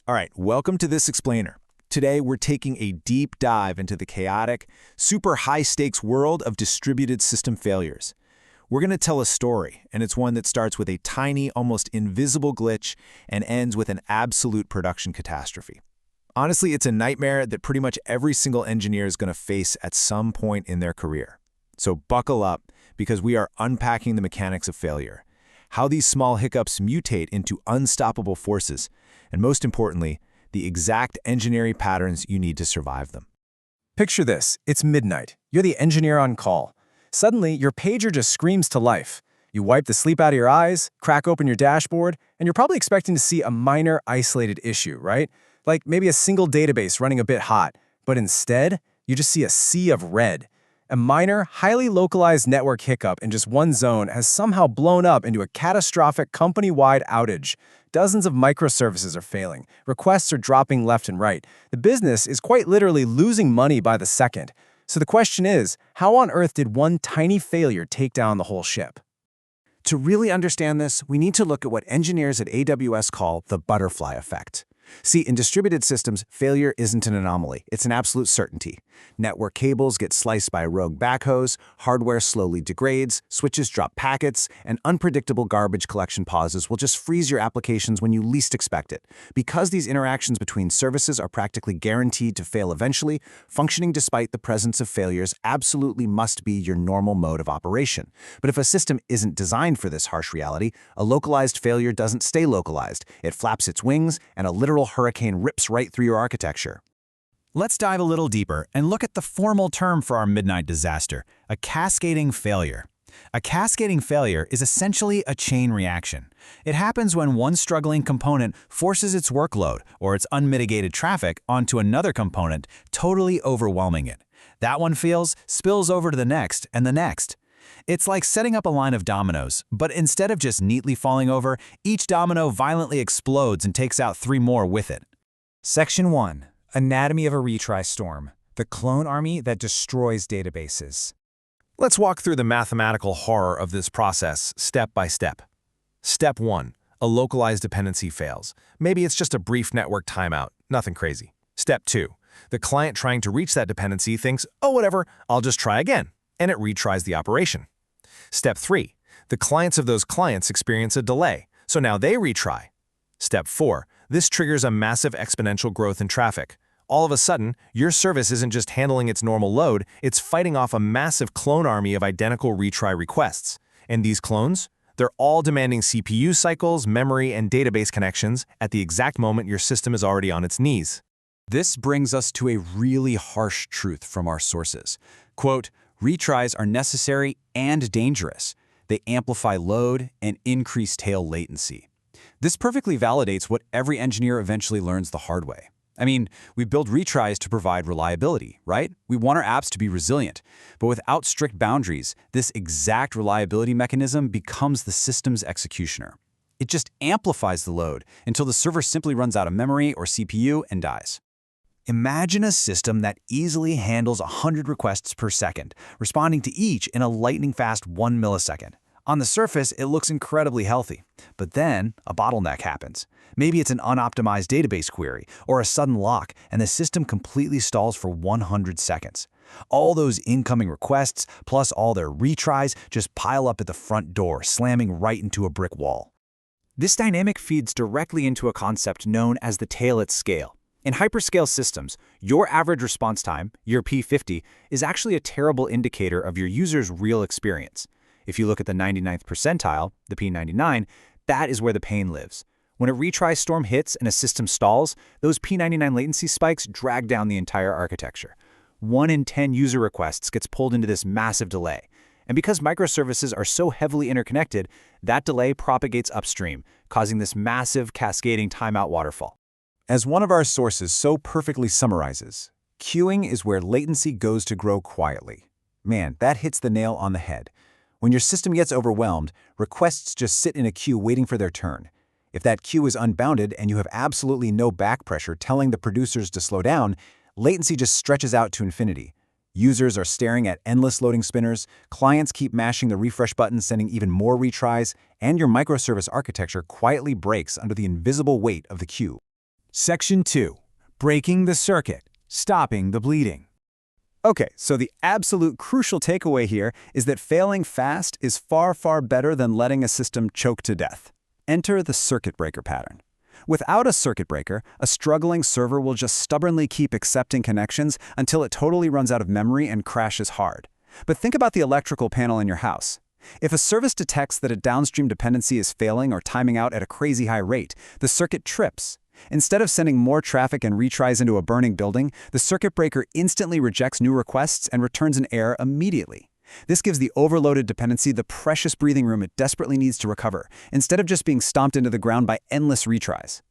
All right, welcome to this explainer. Today, we're taking a deep dive into the chaotic, super high-stakes world of distributed system failures. We're going to tell a story, and it's one that starts with a tiny, almost invisible glitch and ends with an absolute production catastrophe. Honestly, it's a nightmare that pretty much every single engineer is going to face at some point in their career. So buckle up, because we are unpacking the mechanics of failure, how these small hiccups mutate into unstoppable forces, and most importantly, the exact engineering patterns you need to survive them. Picture this. It's midnight. You're the engineer on call. Suddenly, your pager just screams to life. You wipe the sleep out of your eyes, crack open your dashboard, and you're probably expecting to see a minor, isolated issue, right? Like maybe a single database running a bit hot. But instead, you just see a sea of red. A minor, highly localized network hiccup in just one zone has somehow blown up into a catastrophic company-wide outage. Dozens of microservices are failing. Requests are dropping left and right. The business is quite literally losing money by the second. So the question is, how on earth did one tiny failure take down the whole ship? To really understand this, we need to look at what engineers at AWS call the butterfly effect. See, in distributed systems, failure isn't an anomaly. It's an absolute certainty. Network cables get sliced by rogue backhoes, hardware slowly degrades, switches drop packets, and unpredictable garbage collection pauses will just freeze your applications when you least expect it. Because these interactions between services are practically guaranteed to fail eventually, functioning despite the presence of failures absolutely must be your normal mode of operation. But if a system isn't designed for this harsh reality, a localized failure doesn't stay localized. It flaps its wings, and a literal hurricane rips right through your architecture. Let's dive a little deeper and look at the formal term for our midnight disaster, a cascading failure. A cascading failure is essentially a chain reaction. It happens when one struggling component forces its workload or its unmitigated traffic onto another component, totally overwhelming it. That one fails, spills over to the next and the next. It's like setting up a line of dominoes, but instead of just neatly falling over, each domino violently explodes and takes out 3 more with it. Section 1. Anatomy of a retry storm. The clone army that destroys databases. Let's walk through the mathematical horror of this process step by step. Step 1. A localized dependency fails. Maybe it's just a brief network timeout, nothing crazy. Step 2. The client trying to reach that dependency thinks, oh, whatever, I'll just try again, and it retries the operation. Step 3. The clients of those clients experience a delay, so now they retry. Step 4. This triggers a massive exponential growth in traffic. All of a sudden, your service isn't just handling its normal load, it's fighting off a massive clone army of identical retry requests. And these clones? They're all demanding CPU cycles, memory, and database connections at the exact moment your system is already on its knees. This brings us to a really harsh truth from our sources. Quote, retries are necessary and dangerous. They amplify load and increase tail latency. This perfectly validates what every engineer eventually learns the hard way. I mean, we build retries to provide reliability, right? We want our apps to be resilient. But without strict boundaries, this exact reliability mechanism becomes the system's executioner. It just amplifies the load until the server simply runs out of memory or CPU and dies. Imagine a system that easily handles 100 requests per second, responding to each in a lightning-fast 1 millisecond. On the surface, it looks incredibly healthy. But then, a bottleneck happens. Maybe it's an unoptimized database query or a sudden lock, and the system completely stalls for 100 seconds. All those incoming requests, plus all their retries, just pile up at the front door, slamming right into a brick wall. This dynamic feeds directly into a concept known as the tail at scale. In hyperscale systems, your average response time, your P50, is actually a terrible indicator of your user's real experience. If you look at the 99th percentile, the P99, that is where the pain lives. When a retry storm hits and a system stalls, those P99 latency spikes drag down the entire architecture. 1 in 10 user requests gets pulled into this massive delay. And because microservices are so heavily interconnected, that delay propagates upstream, causing this massive cascading timeout waterfall. As one of our sources so perfectly summarizes, queuing is where latency goes to grow quietly. Man, that hits the nail on the head. When your system gets overwhelmed, requests just sit in a queue waiting for their turn. If that queue is unbounded and you have absolutely no back pressure telling the producers to slow down, latency just stretches out to infinity. Users are staring at endless loading spinners, clients keep mashing the refresh button sending even more retries, and your microservice architecture quietly breaks under the invisible weight of the queue. Section 2. Breaking the circuit, stopping the bleeding. Okay, so the absolute crucial takeaway here is that failing fast is far, far better than letting a system choke to death. Enter the circuit breaker pattern. Without a circuit breaker, a struggling server will just stubbornly keep accepting connections until it totally runs out of memory and crashes hard. But think about the electrical panel in your house. If a service detects that a downstream dependency is failing or timing out at a crazy high rate, the circuit trips. Instead of sending more traffic and retries into a burning building, the circuit breaker instantly rejects new requests and returns an error immediately. This gives the overloaded dependency the precious breathing room it desperately needs to recover, instead of just being stomped into the ground by endless retries.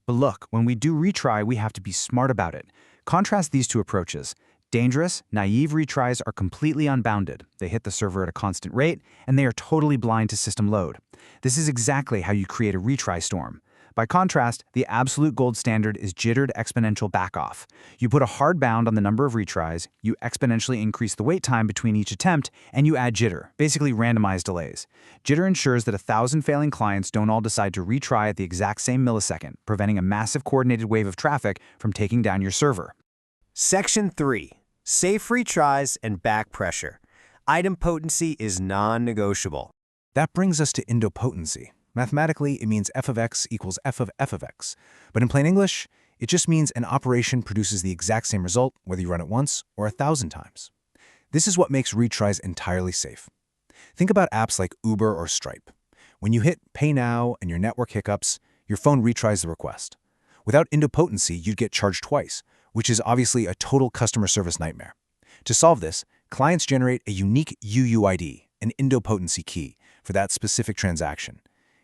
But look, when we do retry, we have to be smart about it. Contrast these two approaches. Dangerous, naive retries are completely unbounded. They hit the server at a constant rate, and they are totally blind to system load. This is exactly how you create a retry storm. By contrast, the absolute gold standard is jittered exponential backoff. You put a hard bound on the number of retries, you exponentially increase the wait time between each attempt, and you add jitter, basically randomized delays. Jitter ensures that 1,000 failing clients don't all decide to retry at the exact same millisecond, preventing a massive coordinated wave of traffic from taking down your server. Section 3. Safe retries and back pressure. Idempotency is non-negotiable. That brings us to idempotency. Mathematically, it means f of x equals f of x. But in plain English, it just means an operation produces the exact same result whether you run it once or 1,000 times. This is what makes retries entirely safe. Think about apps like Uber or Stripe. When you hit Pay Now and your network hiccups, your phone retries the request. Without idempotency, you'd get charged twice, which is obviously a total customer service nightmare. To solve this, clients generate a unique UUID, an idempotency key, for that specific transaction.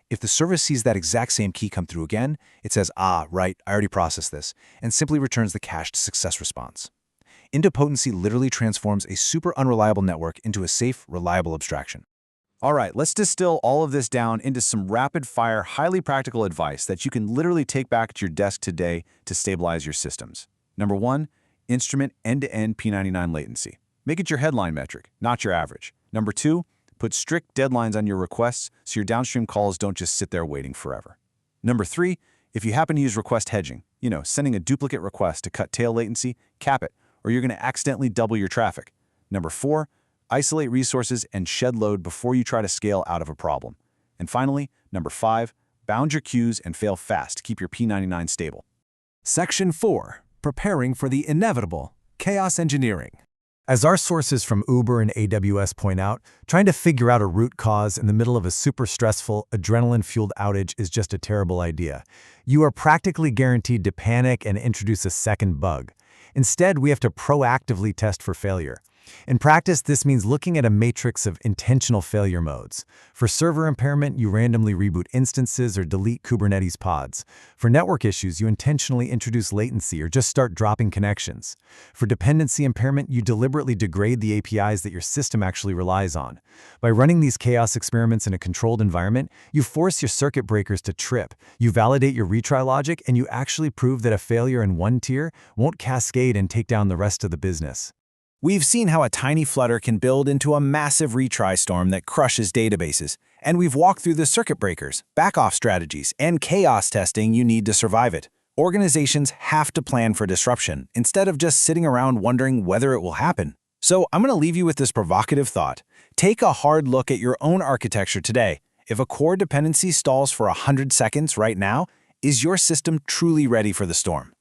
If the service sees that exact same key come through again, it says, ah, right, I already processed this, and simply returns the cached success response. Idempotency literally transforms a super unreliable network into a safe, reliable abstraction. All right, let's distill all of this down into some rapid-fire, highly practical advice that you can literally take back to your desk today to stabilize your systems. Number 1, instrument end-to-end P99 latency. Make it your headline metric, not your average. Number 2, put strict deadlines on your requests so your downstream calls don't just sit there waiting forever. Number 3, if you happen to use request hedging, sending a duplicate request to cut tail latency, cap it, or you're going to accidentally double your traffic. Number 4, isolate resources and shed load before you try to scale out of a problem. And finally, number 5, bound your queues and fail fast to keep your P99 stable. Section 4. Preparing for the inevitable. Chaos engineering. As our sources from Uber and AWS point out, trying to figure out a root cause in the middle of a super stressful, adrenaline-fueled outage is just a terrible idea. You are practically guaranteed to panic and introduce a second bug. Instead, we have to proactively test for failure. In practice, this means looking at a matrix of intentional failure modes. For server impairment, you randomly reboot instances or delete Kubernetes pods. For network issues, you intentionally introduce latency or just start dropping connections. For dependency impairment, you deliberately degrade the APIs that your system actually relies on. By running these chaos experiments in a controlled environment, you force your circuit breakers to trip, you validate your retry logic, and you actually prove that a failure in one tier won't cascade and take down the rest of the business. We've seen how a tiny flutter can build into a massive retry storm that crushes databases, and we've walked through the circuit breakers, backoff strategies, and chaos testing you need to survive it. Organizations have to plan for disruption instead of just sitting around wondering whether it will happen. So I'm going to leave you with this provocative thought. Take a hard look at your own architecture today. If a core dependency stalls for 100 seconds right now, is your system truly ready for the storm?